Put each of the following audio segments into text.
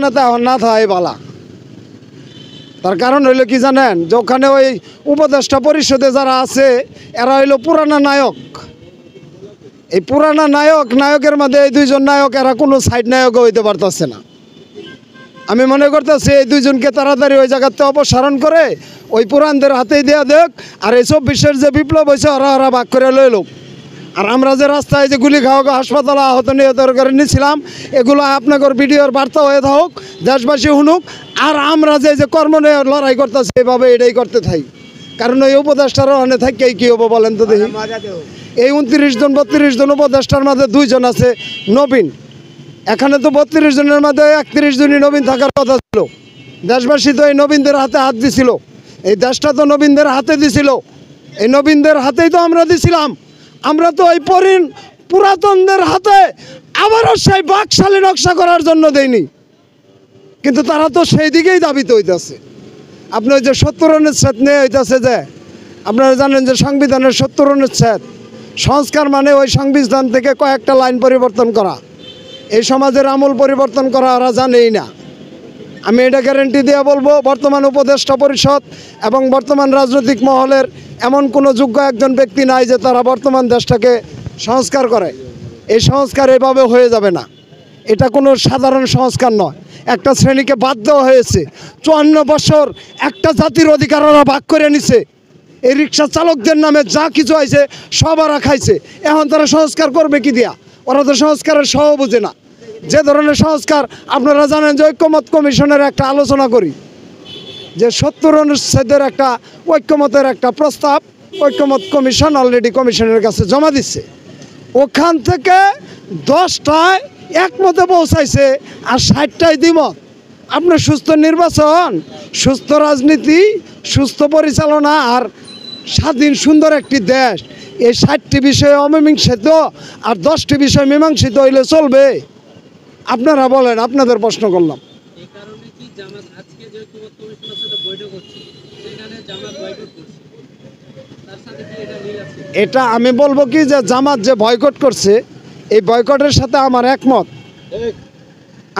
নেতা এখন না থাই বালা। তার কারণ হইলো কি জানেন, যে ওখানে ওই উপদেষ্টা পরিষদে যারা আছে এরা হইলো পুরানা নায়ক। এই পুরানা নায়কের মধ্যে এই দুইজন নায়ক এরা কোনো সাইড নায়ক হইতে পারতেছে না। আমি মনে করতেছি এই দুইজনকে তাড়াতাড়ি ওই জায়গাতে অপসারণ করে ওই পুরানদের হাতেই দেওয়া দেখ। আর এই 24-এর যে বিপ্লব হয়েছে ওরা ভাগ করে লইল। আর আমরা যে রাস্তায় যে গুলি খাওয়া হাসপাতালে আহত নিহত করে নিয়েছিলাম, এগুলো আপনাদের ভিডিওর বার্তা হয়ে থাকুক, দেশবাসী শুনুক। আর আমরা যে কর্ম নিয়ে লড়াই করতেছি এইভাবে এটাই করতে থাকি। কারণ ওই উপদেষ্টারও অনেক থাকে কী হবো বলেন তো দেখি। এই 29 জন 32 জন উপদেষ্টার মধ্যে 2 জন আছে নবীন। এখানে তো 32 জনের মধ্যে 31 জনই নবীন থাকার কথা ছিল। দেশবাসী তো এই নবীনদের হাতে হাত দিছিল, এই দেশটা তো নবীনদের হাতে দিছিল, এই নবীনদের হাতেই তো আমরা দিছিলাম। আমরা তো ওই পুরাতনদের হাতে আবারও সেই বাকশালী নকশা করার জন্য দেয়নি, কিন্তু তারা তো সেই দিকেই দাবিত হইতেছে। আপনার যে 70 অনুচ্ছেদ নিয়ে হইতেছে, যে আপনারা জানেন যে সংবিধানের 70 অনুচ্ছেদ সংস্কার মানে ওই সংবিধান থেকে কয়েকটা লাইন পরিবর্তন করা। এই সমাজের আমূল পরিবর্তন করা ওরা জানেই না। আমি এটা গ্যারেন্টি দিয়ে বলবো, বর্তমান উপদেষ্টা পরিষদ এবং বর্তমান রাজনৈতিক মহলের এমন কোনো যোগ্য একজন ব্যক্তি নাই যে তারা বর্তমান দেশটাকে সংস্কার করে। এই সংস্কার এভাবে হয়ে যাবে না। এটা কোনো সাধারণ সংস্কার নয়। একটা শ্রেণীকে বাদ দেওয়া হয়েছে। 54 বছর একটা জাতির অধিকার ওরা ভাগ করে নিছে। এই রিক্সা চালকদের নামে যা কিছু হয়েছে সব ওরা খাইছে। এখন তারা সংস্কার করবে কি দিয়া? ওরা তো সংস্কারের সহ বুঝে না। যে ধরনের সংস্কার আপনারা জানেন যে ঐক্যমত কমিশনের একটা আলোচনা করি, যে 70 অনুচ্ছেদের একটা ঐক্যমতের একটা প্রস্তাব ঐক্যমত কমিশন অলরেডি কমিশনের কাছে জমা দিচ্ছে। ওখান থেকে 10টায় একমতে পৌঁছাইছে আর 60টায় দ্বিমত। আপনার সুস্থ নির্বাচন, সুস্থ রাজনীতি, সুস্থ পরিচালনা আর স্বাধীন সুন্দর একটি দেশ, এই 60টি বিষয়ে অমীমাংসিত আর 10টি বিষয় মীমাংসিত হইলে চলবে? আপনারা বলেন, আপনাদের প্রশ্ন করলাম। এটা আমি বলবো কি, যে জামাত যে বয়কট করছে এই বয়কটের সাথে আমার একমত।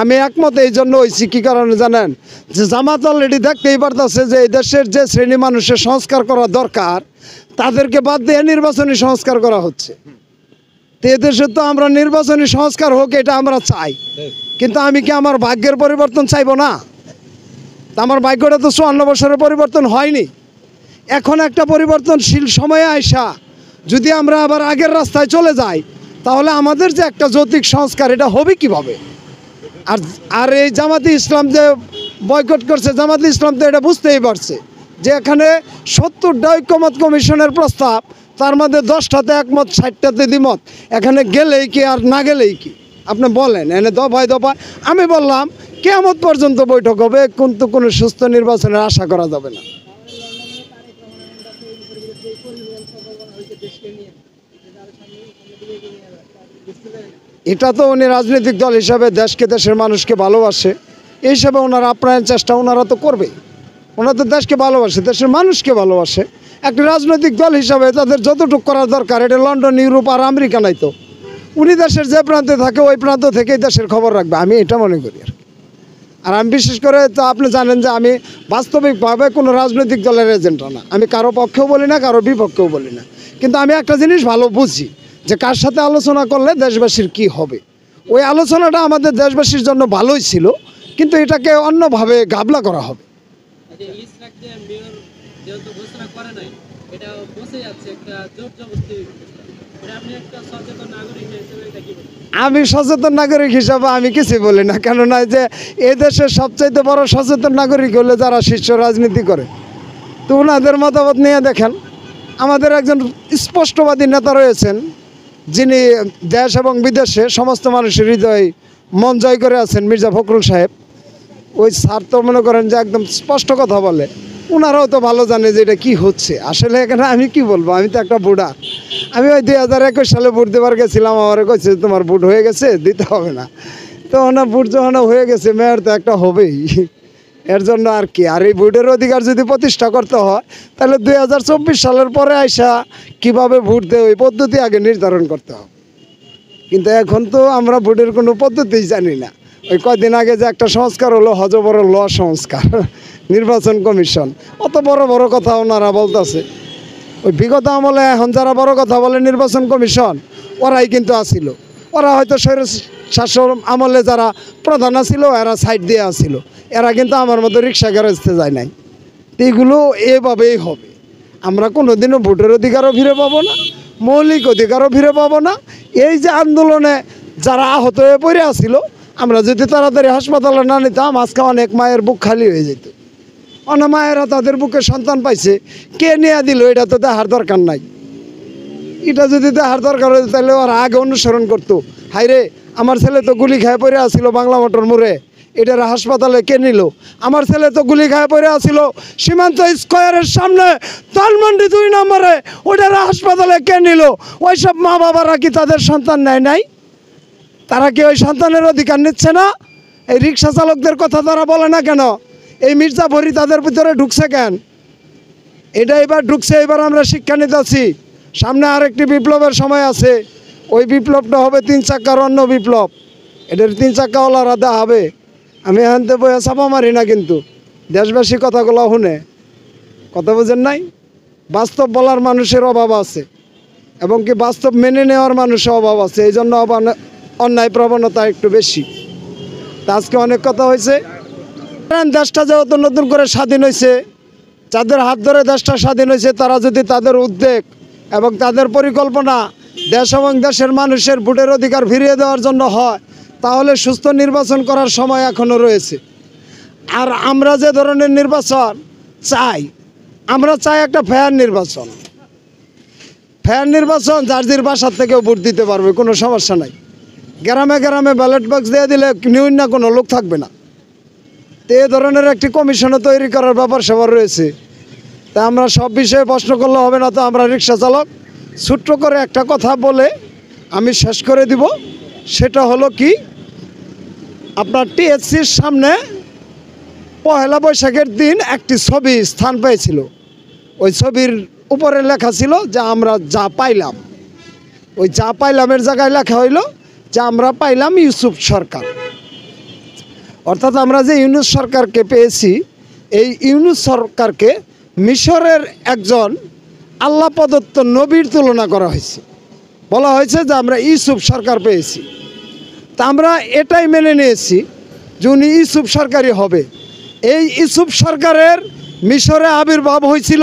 আমি একমত এই জন্য হয়েছি, কী কারণে জানেন, যে জামাত অলরেডি দেখতেই পারতেছে যে এই দেশের যে শ্রেণী মানুষের সংস্কার করা দরকার তাদেরকে বাদ দিয়ে নির্বাচনী সংস্কার করা হচ্ছে। তো এদেশে তো আমরা নির্বাচনী সংস্কার হোক এটা আমরা চাই, কিন্তু আমি কি আমার ভাগ্যের পরিবর্তন চাইবো না? তা আমার ভাগ্যটা তো 54 বছরের পরিবর্তন হয়নি। এখন একটা পরিবর্তনশীল সময়ে আইসা যদি আমরা আবার আগের রাস্তায় চলে যাই, তাহলে আমাদের যে একটা যৌক্তিক সংস্কার এটা হবে কিভাবে? আর এই জামাতি ইসলাম যে বয়কট করছে, জামাতি ইসলাম তো এটা বুঝতেই পারছে যে এখানে 70টা ঐক্যমত কমিশনের প্রস্তাব, তার মধ্যে 10টাতে একমত, 60টাতে দ্বিমত। এখানে গেলেই কি আর না গেলেই কি? আপনি বলেন, এনে দফায় দফায় আমি বললাম কিয়ামত পর্যন্ত বৈঠক হবে, কিন্তু কোনো সুস্থ নির্বাচনের আশা করা যাবে না। এটা তো উনি রাজনৈতিক দল হিসাবে দেশকে, দেশের মানুষকে ভালোবাসে, এই হিসাবে ওনারা আপ্রাণ চেষ্টা ওনারা তো করবে। ওনারা তো দেশকে ভালোবাসে, দেশের মানুষকে ভালোবাসে। একটা রাজনৈতিক দল হিসাবে তাদের যতটুকু করা দরকার, এটা লন্ডন, ইউরোপ আর আমেরিকা নাই তো। উনি দেশের যে প্রান্তে থাকে ওই প্রান্ত থেকেই দেশের খবর রাখবে, আমি এটা মনে করি আর কি। আর আমি বিশেষ করে তো আপনি জানেন যে আমি বাস্তবিকভাবে কোনো রাজনৈতিক দলের এজেন্ট না। আমি কারো পক্ষেও বলি না, কারো বিপক্ষেও বলি না, কিন্তু আমি একটা জিনিস ভালো বুঝি যে কার সাথে আলোচনা করলে দেশবাসীর কি হবে। ওই আলোচনাটা আমাদের দেশবাসীর জন্য ভালোই ছিল, কিন্তু এটাকে অন্যভাবে গাবলা করা হবে। আমি সচেতন নাগরিক হিসাবে আমি কিছু বলি না, কেননা যে এই দেশের সবচাইতে বড় সচেতন নাগরিক হলে যারা শীর্ষ রাজনীতি করে। তো ওনাদের মতামত নিয়ে দেখেন, আমাদের একজন স্পষ্টবাদী নেতা রয়েছেন যিনি দেশ এবং বিদেশে সমস্ত মানুষের হৃদয় মন জয় করে আছেন, মির্জা ফখরুল সাহেব। ওই স্যার তো মনে করেন যে একদম স্পষ্ট কথা বলে। ওনারাও তো ভালো জানে যে এটা কী হচ্ছে। আসলে এখানে আমি কি বলবো, আমি তো একটা বুড়া। আমি ওই 2021 সালে ভোট দেবার গেছিলাম, আমার কইছে তোমার ভোট হয়ে গেছে, দিতে হবে না। তো ওনার ভোট যখন হয়ে গেছে, মেয়র তো একটা হবেই, এর জন্য আর কি। আর এই ভোটের অধিকার যদি প্রতিষ্ঠা করতে হয়, তাহলে 2024 সালের পরে আইসা কিভাবে ভোট দেয় ওই পদ্ধতি আগে নির্ধারণ করতে হবে। কিন্তু এখন তো আমরা ভোটের কোনো পদ্ধতিই জানি না। ওই কয়দিন আগে যে একটা সংস্কার হলো হজ বড় ল সংস্কার নির্বাচন কমিশন, অত বড় বড় কথা ওনারা বলতেছে। ওই বিগত আমলে এখন যারা বড় কথা বলে নির্বাচন কমিশন, ওরাই কিন্তু আসিল। ওরা হয়তো স্বৈর শাসন আমলে যারা প্রধান ছিল এরা সাইড দিয়ে আসিল, এরা কিন্তু আমার মতো রিক্সা গ্যারেজতে যায় নাই। এগুলো এভাবেই হবে। আমরা কোনোদিনও ভোটের অধিকারও ফিরে পাবো না, মৌলিক অধিকারও ফিরে পাবো না। এই যে আন্দোলনে যারা আহত হয়ে পড়ে আসিল, আমরা যদি তাড়াতাড়ি হাসপাতালে না নিতাম, আজকে অনেক মায়ের বুক খালি হয়ে যেত। অনেক মায়েরা তাদের বুকে সন্তান পাইছে, কে নিয়ে দিল এটা তো দেখার দরকার নাই। এটা যদি দেখার দরকার হতো তাহলে ওরা আগে অনুসরণ করতো। হাইরে, আমার ছেলে তো গুলি খায় পড়ে আসিল বাংলা মোটর মোড়ে, এটার হাসপাতালে কে নিল? আমার ছেলে তো গুলি খায় পড়ে আসিল সীমান্ত স্কোয়ারের সামনে তালমন্ডি 2 নম্বরে, ওটার হাসপাতালে কে নিল? ওইসব মা বাবারা কি তাদের সন্তান নেয় নাই? তারা কি ওই সন্তানের অধিকার নিচ্ছে না? এই রিক্সা চালকদের কথা তারা বলে না কেন? এই মির্জাফরি তাদের ভিতরে ঢুকছে কেন? এটা এবার ঢুকছে, এবার আমরা শিক্ষা নিতে আছি। সামনে আরেকটি বিপ্লবের সময় আছে, ওই বিপ্লবটা হবে 3 চাক্কার অন্য বিপ্লব। এটার 3 চাক্কাওয়ালারা দেখাবে। আমি এখানতে বইয়া চাপা মারি না, কিন্তু দেশবাসী কথাগুলো শুনে, কথা বুঝেন নাই? বাস্তব বলার মানুষের অভাব আছে, এবং কি বাস্তব মেনে নেওয়ার মানুষের অভাব আছে। এই জন্য অন্যায় প্রবণতা একটু বেশি। তা আজকে অনেক কথা হয়েছে। দেশটা যেহেতু নতুন করে স্বাধীন হয়েছে, যাদের হাত ধরে দেশটা স্বাধীন হয়েছে, তারা যদি তাদের উদ্যোগ এবং তাদের পরিকল্পনা দেশ এবং দেশের মানুষের ভোটের অধিকার ফিরিয়ে দেওয়ার জন্য হয়, তাহলে সুস্থ নির্বাচন করার সময় এখনও রয়েছে। আর আমরা যে ধরনের নির্বাচন চাই, আমরা চাই একটা ফেয়ার নির্বাচন। ফেয়ার নির্বাচন, যার যার বাসার থেকেও ভোট দিতে পারবে, কোনো সমস্যা নাই। গ্রামে গ্রামে ব্যালট বক্স দিয়ে দিলে নিউন না কোনো লোক থাকবে না। তো এই ধরনের একটি কমিশনও তৈরি করার ব্যাপার সবার রয়েছে। তা আমরা সব বিষয়ে প্রশ্ন করলে হবে না। তো আমরা রিক্সা চালক ছোট্ট করে একটা কথা বলে আমি শেষ করে দিব। সেটা হলো কি, আপনার টিএসসির সামনে পহেলা বৈশাখের দিন একটি ছবি স্থান পেয়েছিল। ওই ছবির উপরে লেখা ছিল যে আমরা যা পাইলাম। ওই যা পাইলামের জায়গায় লেখা হইল যে আমরা পাইলাম ইউসুফ সরকার। অর্থাৎ আমরা যে ইউনূস সরকারকে পেয়েছি, এই ইউনূস সরকারকে মিশরের একজন আল্লাহ প্রদত্ত নবীর তুলনা করা হয়েছে। বলা হয়েছে যে আমরা ইউসুফ সরকার পেয়েছি। তা আমরা এটাই মেনে নিয়েছি যে উনি ইউসুফ সরকারই হবে। এই ইউসুফ সরকারের মিশরে আবির্ভাব হয়েছিল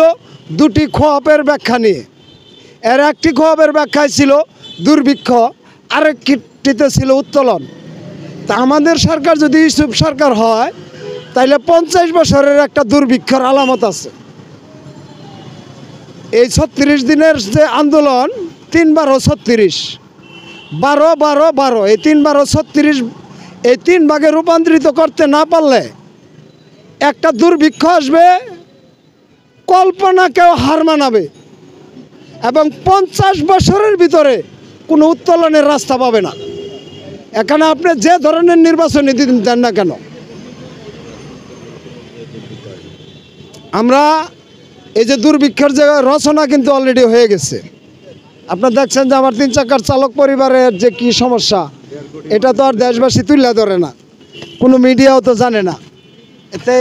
2টি খোয়াবের ব্যাখ্যা নিয়ে। এর একটি খোয়াবের ব্যাখ্যায় ছিল দুর্ভিক্ষ, আরেকটিতে ছিল উত্তোলন। তা আমাদের সরকার যদি ইউসুফ সরকার হয়, তাইলে 50 বছরের একটা দুর্ভিক্ষর আলামত আছে। এই 36 দিনের যে আন্দোলন, 3 × 36, 12 12 12, এই 3 × 36, এই 3 ভাগে রূপান্তরিত করতে না পারলে একটা দুর্ভিক্ষ আসবে, কল্পনাকেও হার মানাবে, এবং 50 বছরের ভিতরে কোনো উত্তোলনের রাস্তা পাবে না। এখানে আপনি যে ধরনের নির্বাচনী দেন না কেন, আমরা এই যে দুর্ভিক্ষের যে রচনা কিন্তু অলরেডি হয়ে গেছে। আপনারা দেখছেন যে আমার 3 চাকার চালক পরিবারের যে কি সমস্যা, এটা তো আর দেশবাসী তুলে ধরে না, কোনো মিডিয়াও তো জানে না। এতে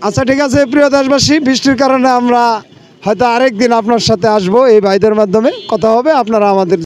আচ্ছা, ঠিক আছে প্রিয় দেশবাসী, বৃষ্টির কারণে আমরা হয়তো আরেক দিন আপনার সাথে আসবো, এই ভাইদের মাধ্যমে কথা হবে। আপনারা আমাদের